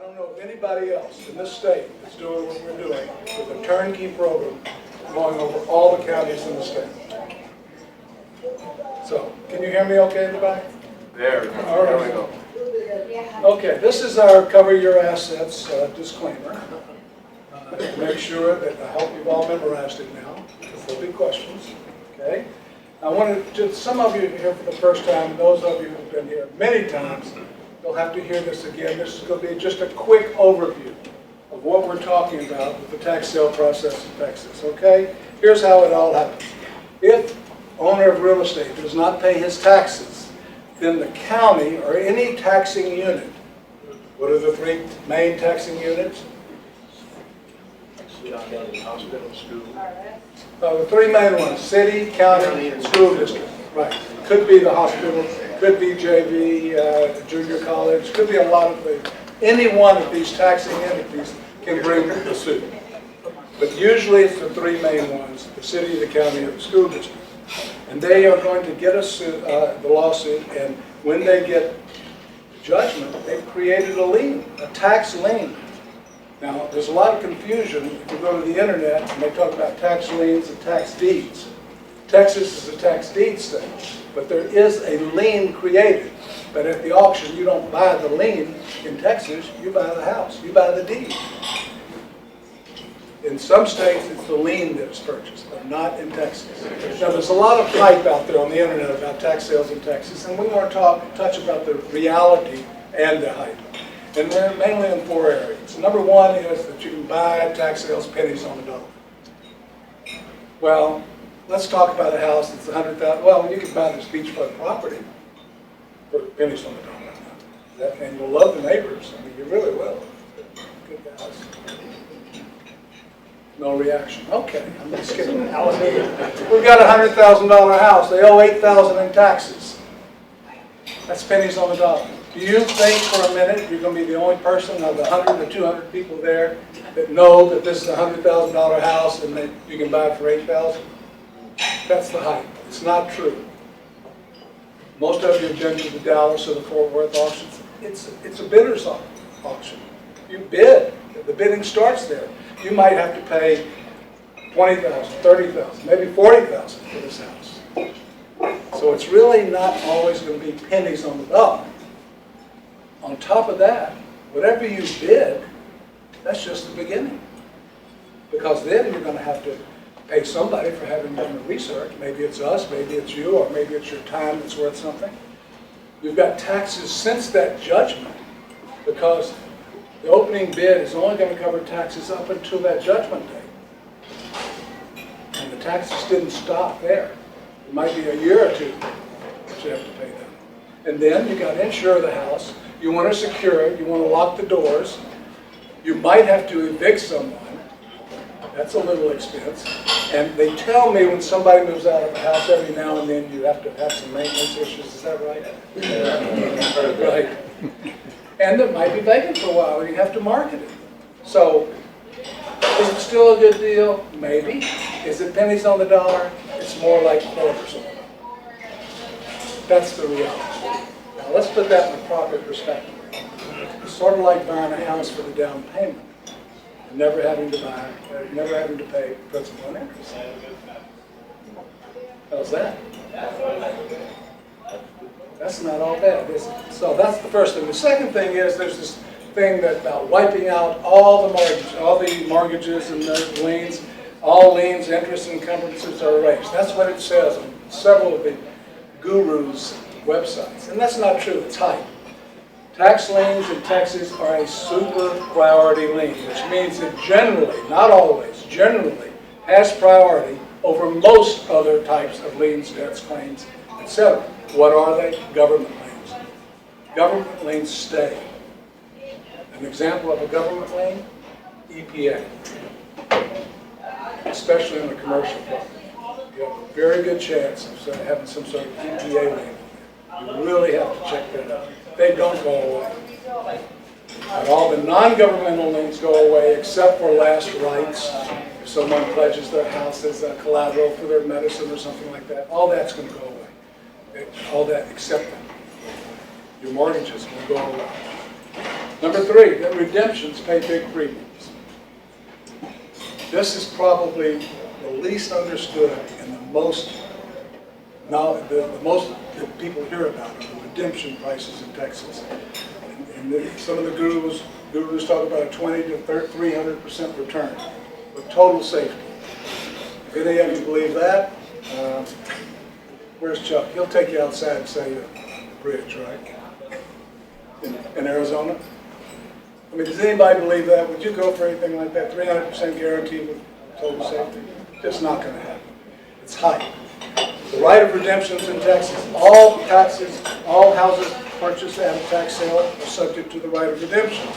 don't know of anybody else in this state that's doing what we're doing with a turnkey program going over all the counties in the state. So, can you hear me okay in the back? There, All right. there we go. Okay, this is our cover your assets disclaimer. To make sure that I hope you've all memorized it now, because there'll be questions. Okay? I wanted to, some of you here for the first time, and those of you who've been here many times, you'll have to hear this again. This is going to be just a quick overview of what we're talking about with the tax sale process in Texas. Okay? Here's how it all happens. If owner of real estate does not pay his taxes, then the county or any taxing unit, what are the three main taxing units? Hospital, school. The three main ones: city, county, and school district. Right. Could be the hospital, could be JV, junior college, could be a lot of things. Any one of these taxing entities can bring the suit. But usually it's the three main ones: the city, the county, and the school district. And they are going to get a suit, the lawsuit, and when they get judgment, they've created a lien, a tax lien. Now, there's a lot of confusion if you go to the internet and they talk about tax liens and tax deeds. Texas is a tax deed state, but there is a lien created. But at the auction, you don't buy the lien in Texas, you buy the house, you buy the deed. In some states, it's the lien that's purchased, but not in Texas. Now, there's a lot of hype out there on the internet about tax sales in Texas, and we want to touch about the reality and the hype. And they're mainly in four areas. Number one is that you can buy tax sales pennies on the dollar. Well, let's talk about a house that's $100,000. Well, you can buy this beachfront property for pennies on the dollar. And you'll love the neighbors. I mean, you really will. Good house. No reaction. Okay, I'm just kidding. We've got a $100,000 house. They owe $8,000 in taxes. That's pennies on the dollar. Do you think for a minute you're going to be the only person of the 100 or 200 people there that know that this is a $100,000 house and that you can buy it for $8,000? That's the hype. It's not true. Most of you have been to the Dallas or the Fort Worth auctions. It's a bidder's auction. You bid. The bidding starts there. You might have to pay $20,000, $30,000, maybe $40,000 for this house. So it's really not always going to be pennies on the dollar. On top of that, whatever you bid, that's just the beginning. Because then you're going to have to pay somebody for having done the research. Maybe it's us, maybe it's you, or maybe it's your time that's worth something. You've got taxes since that judgment, because the opening bid is only going to cover taxes up until that judgment date. And the taxes didn't stop there. It might be a year or two that you have to pay them. And then you've got to insure the house. You want to secure it. You want to lock the doors. You might have to evict someone. That's a little expense. And they tell me when somebody moves out of a house, every now and then you have to have some maintenance issues. Is that right? Yeah. Right. And it might be vacant for a while, and you have to market it. So, is it still a good deal? Maybe. Is it pennies on the dollar? It's more like quarters on the dollar. That's the reality. Now, let's put that in a proper perspective. It's sort of like buying a house for the down payment, and never having to pay principal and interest. How's that? That's not all bad, is it? So that's the first thing. The second thing is there's this thing that about wiping out all the mortgages and the liens, all liens, interest, and encumbrances are erased. That's what it says on several of the gurus' websites. And that's not true, it's hype. Tax liens in Texas are a super priority lien, which means it generally, not always, generally has priority over most other types of liens, debts, claims, etc. What are they? Government liens. Government liens stay. An example of a government lien? EPA. Especially in a commercial property. You have a very good chance of having some sort of EPA lien. You really have to check that out. They don't go away. But all the non-governmental liens go away except for last rights. If someone pledges their house as a collateral for their medicine or something like that, all that's going to go away. All that except that. Your mortgages will go away. Number 3, that redemptions pay big premiums. This is probably the least understood and the most that people hear about are the redemption prices in Texas. And some of the gurus talk about a 20 to 300% return with total safety. If any of you believe that, where's Chuck? He'll take you outside and say a bridge, right? In Arizona? I mean, does anybody believe that? Would you go for anything like that? 300% guaranteed with total safety? Just not going to happen. It's hype. The right of redemptions in Texas, all houses purchased at a tax sale are subject to the right of redemption.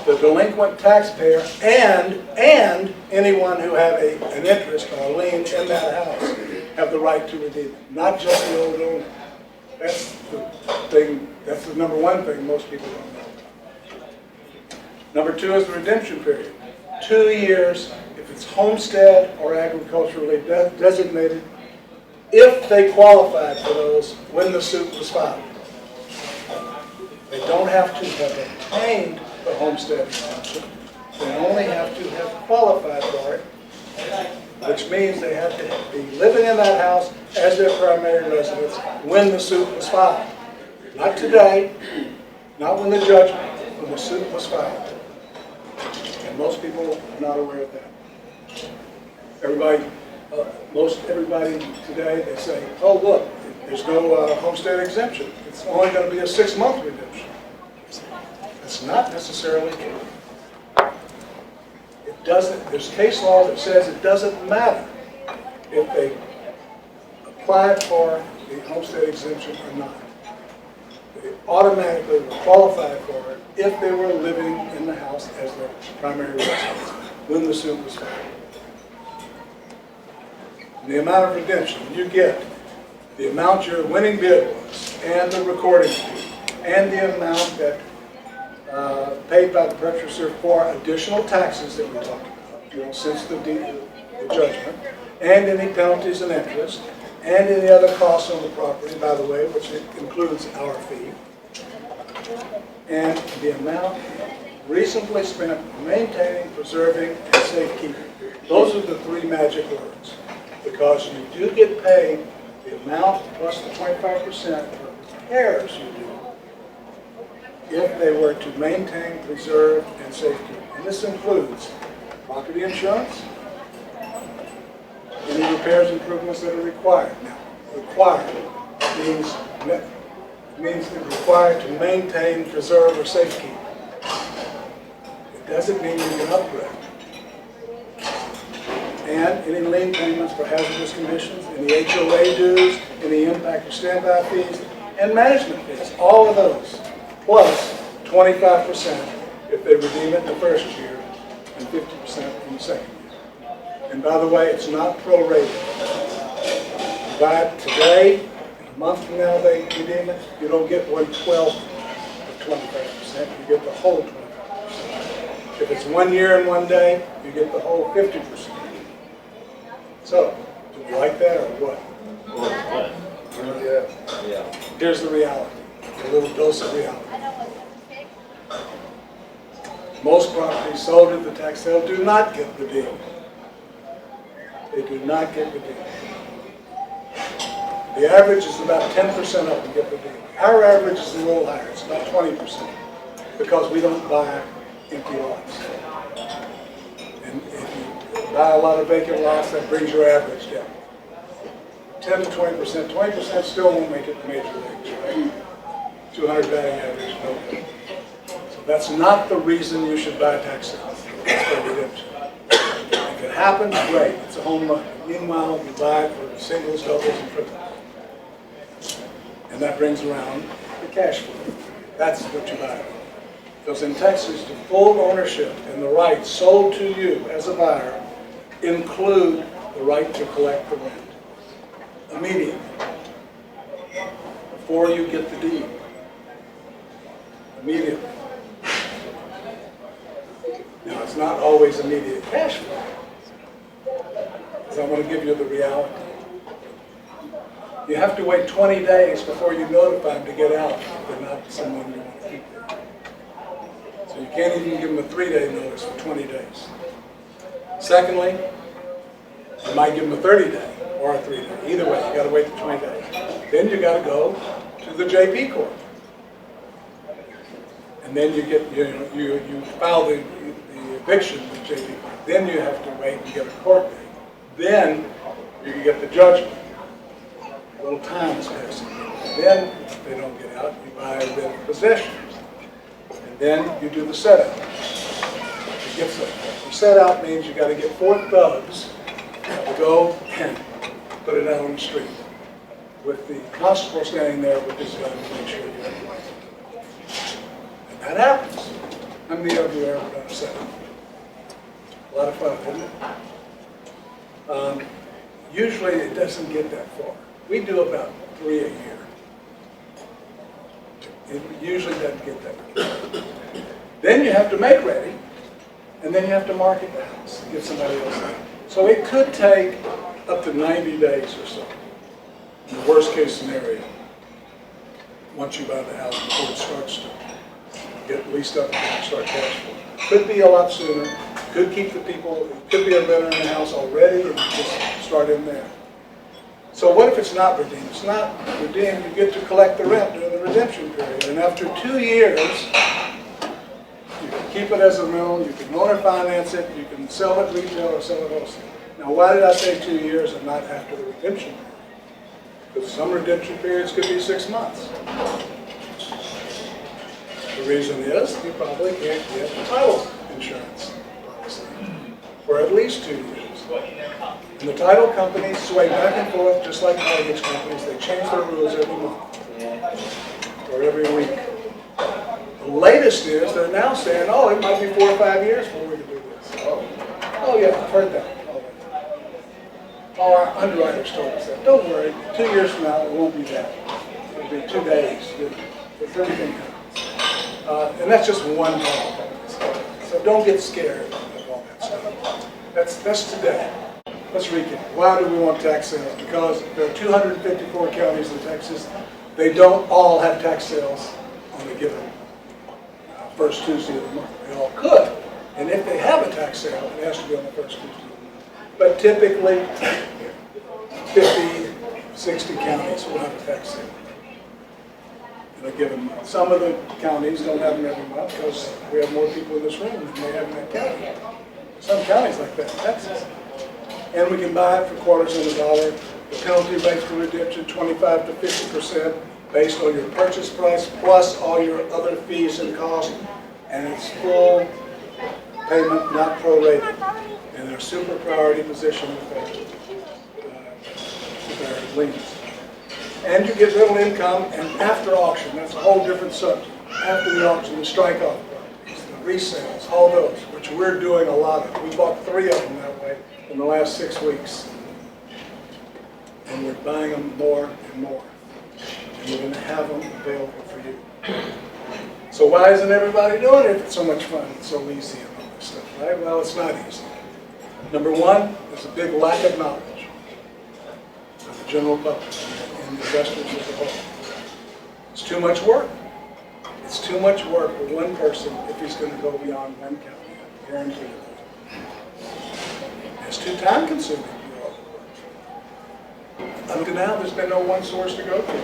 The delinquent taxpayer and anyone who have an interest or a lien in that house have the right to redeem it, not just the old owner. That's the thing. That's the number one thing most people don't know. Number 2 is the redemption period. 2 years if it's homestead or agriculturally designated, if they qualified for those when the suit was filed. They don't have to have obtained the homestead exemption. They only have to have qualified for it, which means they have to be living in that house as their primary residence when the suit was filed. Not today, not when the judgment, when the suit was filed. And most people are not aware of that. Most everybody today, they say, oh look, there's no homestead exemption. It's only going to be a 6-month redemption. That's not necessarily true. It doesn't, there's case law that says it doesn't matter if they applied for the homestead exemption or not. They automatically were qualified for it if they were living in the house as their primary residence when the suit was filed. The amount of redemption you get, the amount your winning bid was, and the recording fee, and the amount that paid by the purchaser for additional taxes that we talked about, since the judgment, and any penalties and interest, and any other costs on the property, by the way, which includes our fee, and the amount reasonably spent maintaining, preserving, and safekeeping. Those are the 3 magic words. Because you do get paid the amount plus the 25% for repairs you do if they were to maintain, preserve, and safekeep. And this includes property insurance, any repairs and improvements that are required. Now, required means they're required to maintain, preserve, or safekeep. It doesn't mean you can upgrade. And any lien payments for hazardous conditions, any HOA dues, any impact or standby fees, and management fees, all of those, plus 25% if they redeem it in the first year, and 50% in the second year. And by the way, it's not prorated. You buy it today, a month from now they redeem it, you don't get 1/12 of 25%, you get the whole 25%. If it's 1 year and 1 day, you get the whole 50%. So, do you like that or what? Yeah. Here's the reality, a little dose of reality. Most properties sold at the tax sale do not get redeemed. They do not get redeemed. The average is about 10% of them get redeemed. Our average is a little higher, it's about 20%, because we don't buy empty lots. And if you buy a lot of vacant lots, that brings your average down. 10 to 20%. 20% still won't make it to major leagues, right? 200 batting average, no good. So that's not the reason you should buy a tax sale. It's for redemption. If it happens, great. It's a home run. Meanwhile, you buy it for singles, doubles, and triples. And that brings around the cash flow. That's what you buy. Because in Texas, the full ownership and the rights sold to you as a buyer include the right to collect the rent immediately before you get the deed. Immediately. Now, it's not always immediate cash flow. So I'm going to give you the reality. You have to wait 20 days before you notify them to get out if they're not someone you want to keep there. So you can't even give them a 3-day notice for 20 days. Secondly, you might give them a 30-day or a 3-day. Either way, you got to wait for 20 days. Then you got to go to the JP court. And then you get, you file the eviction with JP court. Then you have to wait and get a court date. Then you can get the judgment. A little time is passing. Then, if they don't get out, you buy a writ of possession. And then you do the set-out. The set-out means you got to get 4 thugs to go and put it out on the street, with the constable standing there with his gun to make sure you have the right. And that happens. How many of you have ever done a set-out? A lot of fun, isn't it? Usually it doesn't get that far. We do about 3 a year. It usually doesn't get that far. Then you have to make ready, and then you have to market the house and get somebody else in. So it could take up to 90 days or so. In the worst case scenario, once you buy the house before it starts to get leased up and start cash flow. Could be a lot sooner. Could keep the people, it could be a renter in the house already and just start in there. So what if it's not redeemed? It's not redeemed, you get to collect the rent during the redemption period. And after 2 years, you can keep it as a rental, you can owner finance it, you can sell it retail or sell it wholesale. Now why did I say 2 years and not after the redemption period? Because some redemption periods could be 6 months. The reason is you probably can't get title insurance for at least 2 years. And the title companies sway back and forth just like mortgage companies. They change their rules every month or every week. The latest is they're now saying, oh, it might be 4 or 5 years before we can do this. Oh yeah, I've heard that. Our underwriters told us that. Don't worry, 2 years from now it won't be that. It'll be 2 days if everything happens. And that's just one title company. So don't get scared of all that stuff. That's today. Let's recap. Why do we want tax sales? Because there are 254 counties in Texas. They don't all have tax sales on a given first Tuesday of the month. They all could. And if they have a tax sale, it has to be on the first Tuesday of the month. But typically, 50, 60 counties will have a tax sale in a given month. Some of the counties don't have them every month because we have more people in this room than they have in that county. Some counties like that in Texas. And we can buy it for quarters of a dollar. The penalty rate for redemption, 25 to 50% based on your purchase price plus all your other fees and costs. And it's full payment, not prorated. And they're super priority position with their liens. And you get rental income, and after auction, that's a whole different subject. After the auction, the strike-off properties, the resales, all those, which we're doing a lot of. We bought 3 of them that way in the last 6 weeks. And we're buying them more and more. And we're going to have them available for you. So why isn't everybody doing it if it's so much fun, it's so easy and all this stuff, right? Well, it's not easy. Number one, there's a big lack of knowledge of the general public and investors as a whole. It's too much work. It's too much work for one person if he's going to go beyond one county. I guarantee you that. It's too time consuming to do all the work. Up to now, there's been no one source to go to.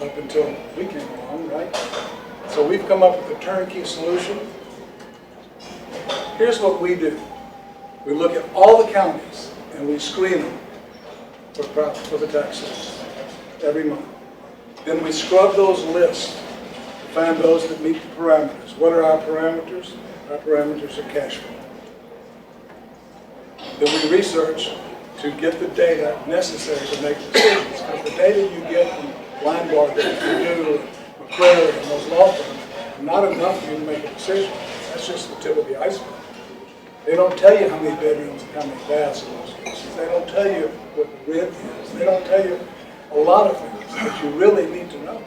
Up until we came along, right? So we've come up with a turnkey solution. Here's what we do. We look at all the counties and we screen them for the tax sales every month. Then we scrub those lists to find those that meet the parameters. What are our parameters? Our parameters are cash flow. Then we research to get the data necessary to make decisions. Because the data you get from Weinberg, Purdue, McCrary, and those law firms are not enough for you to make a decision. That's just the tip of the iceberg. They don't tell you how many bedrooms and how many baths in those cases. They don't tell you what the rent is. They don't tell you a lot of things that you really need to know.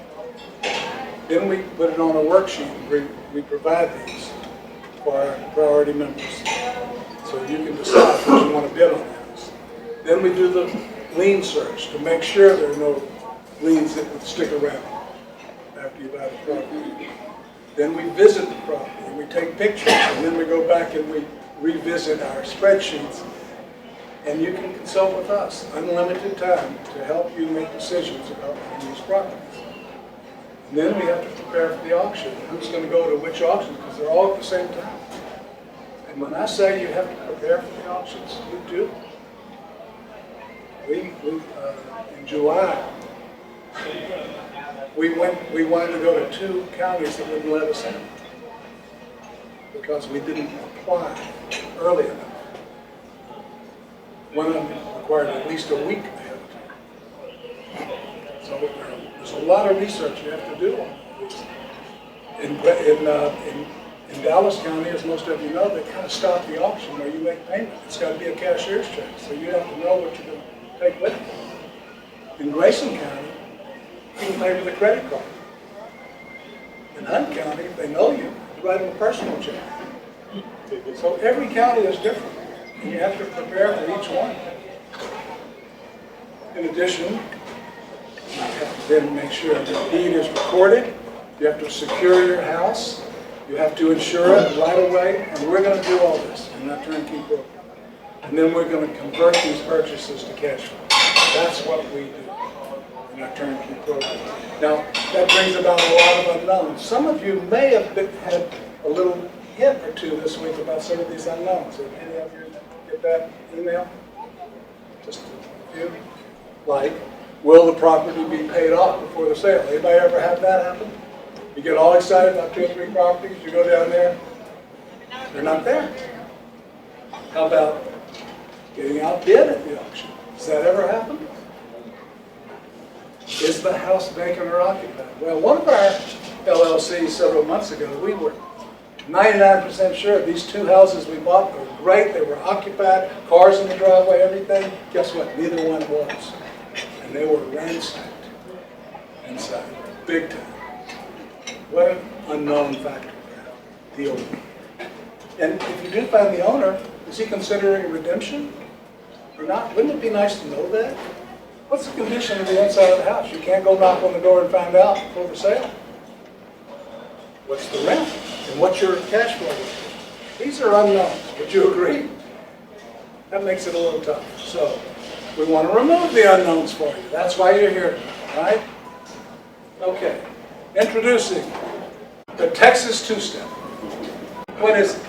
Then we put it on a worksheet. We provide these for our priority members. So you can decide what you want to bid on the house. Then we do the lien search to make sure there are no liens that would stick around after you buy the property. Then we visit the property, and we take pictures, and then we go back and we revisit our spreadsheets. And you can consult with us, unlimited time, to help you make decisions about buying these properties. And then we have to prepare for the auction. Who's going to go to which auction? Because they're all at the same time. And when I say you have to prepare for the auctions, you do. In July, we wanted to go to 2 counties that wouldn't let us in because we didn't apply early enough. One of them required at least a week ahead of time. So there's a lot of research you have to do on this. In Dallas County, as most of you know, they kind of stop the auction where you make payment. It's got to be a cashier's check, so you have to know what you're going to take with you. In Grayson County, you can pay with a credit card. In Hunt County, if they know you write them a personal check. So every county is different, and you have to prepare for each one. In addition, you have to then make sure the deed is recorded. You have to secure your house. You have to insure it right away, and we're going to do all this in our turnkey program. And then we're going to convert these purchases to cash flow. That's what we do in our turnkey program. Now, that brings about a lot of unknowns. Some of you may have had a little hint or two this week about some of these unknowns. Did any of you get that email? Just a few. Like, will the property be paid off before the sale? Anybody ever have that happen? You get all excited about 2 or 3 properties, you go down there, they're not there. How about getting outbid at the auction? Does that ever happen? Is the house vacant or occupied? Well, one of our LLCs several months ago, we were 99% sure these 2 houses we bought were great, they were occupied, cars in the driveway, everything. Guess what? Neither one was. And they were ransacked inside, big time. What an unknown factor to deal with. And if you do find the owner, is he considering redemption or not? Wouldn't it be nice to know that? What's the condition of the inside of the house? You can't go knock on the door and find out before the sale. What's the rent? And what's your cash flow? These are unknowns. Would you agree? That makes it a little tough. So we want to remove the unknowns for you. That's why you're here tonight, right? Okay. Introducing the Texas 2-step. What is it?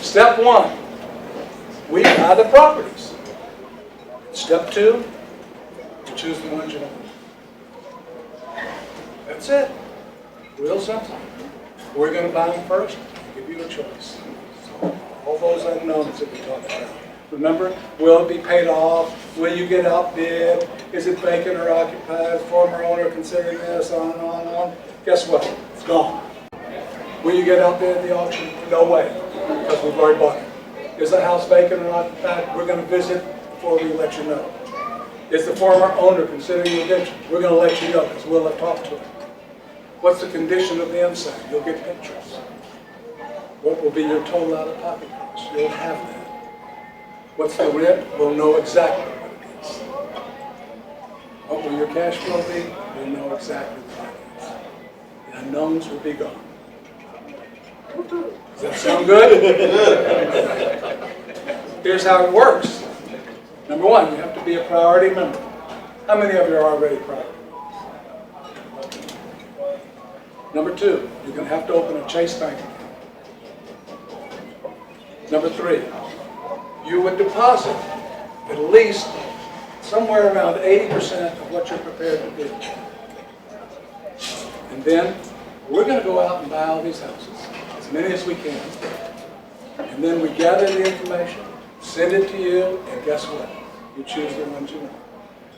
Step 1, we buy the properties. Step 2, you choose the ones you want. That's it. Real simple. We're going to buy them first and give you a choice. So all those unknowns that we talked about. Remember, will it be paid off? Will you get outbid? Is it vacant or occupied? Former owner considering this, on and on and on. Guess what? It's gone. Will you get outbid at the auction? No way, because we've already bought it. Is the house vacant or occupied? We're going to visit before we let you know. Is the former owner considering redemption? We're going to let you know because we'll have talked to him. What's the condition of the inside? You'll get pictures. What will be your total out-of-pocket cost? You'll have that. What's the rent? We'll know exactly what it is. What will your cash flow be? We'll know exactly what it is. The unknowns will be gone. Does that sound good? Here's how it works. Number 1, you have to be a priority member. How many of you are already priority members? Number 2, you're going to have to open a Chase bank account. Number 3, you would deposit at least somewhere around 80% of what you're prepared to do. And then we're going to go out and buy all these houses, as many as we can. And then we gather the information, send it to you, and guess what? You choose the ones you want.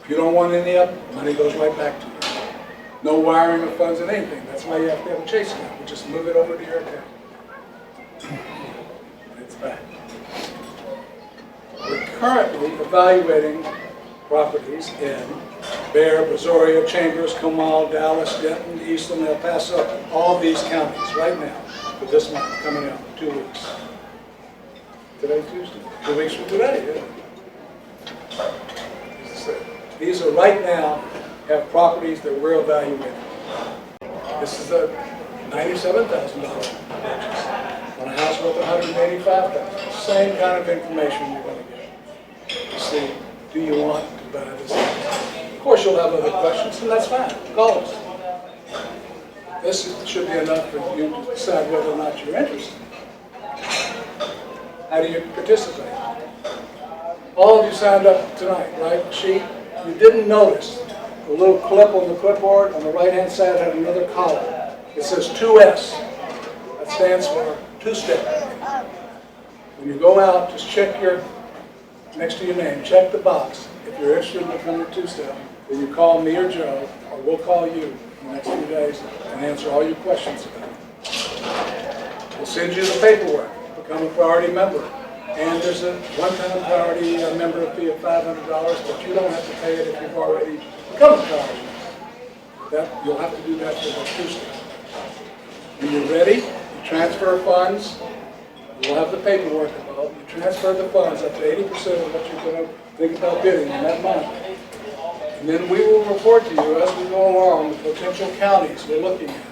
If you don't want any of them, money goes right back to you. No wiring of funds and anything. That's why you have to have a Chase account. You just move it over to your account. It's back. We're currently evaluating properties in Bear, Brazoria, Chambers, Comal, Dallas, Denton, Eastland, El Paso, all these counties right now for this month coming up in 2 weeks. Today, Tuesday. 2 weeks from today, yeah. These are right now have properties that we're evaluating. This is a $97,000 purchase. On a house worth $185,000, same kind of information you're going to get. See, do you want to buy this house? Of course, you'll have other questions, and that's fine. Call us. This should be enough for you to decide whether or not you're interested. How do you participate? All of you signed up tonight, right? Sheet. You didn't notice the little clip on the clipboard on the right-hand side had another column. It says 2S. That stands for two-step. When you go out, just check next to your name, check the box. If you're interested in becoming a two-step, then you call me or Joe, or we'll call you in the next few days and answer all your questions about it. We'll send you the paperwork, become a priority member. And there's a one-time priority member fee of $500, but you don't have to pay it if you've already become a priority member. You'll have to do that for the two-step. When you're ready, you transfer funds. We'll have the paperwork involved. You transfer the funds up to 80% of what you're going to think about bidding in that month. And then we will report to you as we go along the potential counties we're looking at.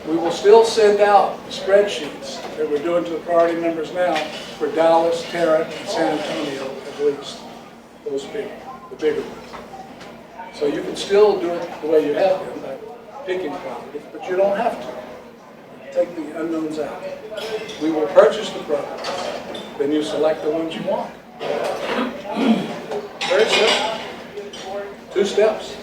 We will still send out the spreadsheets that we're doing to the priority members now for Dallas, Tarrant, and San Antonio at least. Those the bigger ones. So you can still do it the way you have been by picking properties, but you don't have to. Take the unknowns out. We will purchase the properties. Then you select the ones you want. Very simple. 2 steps.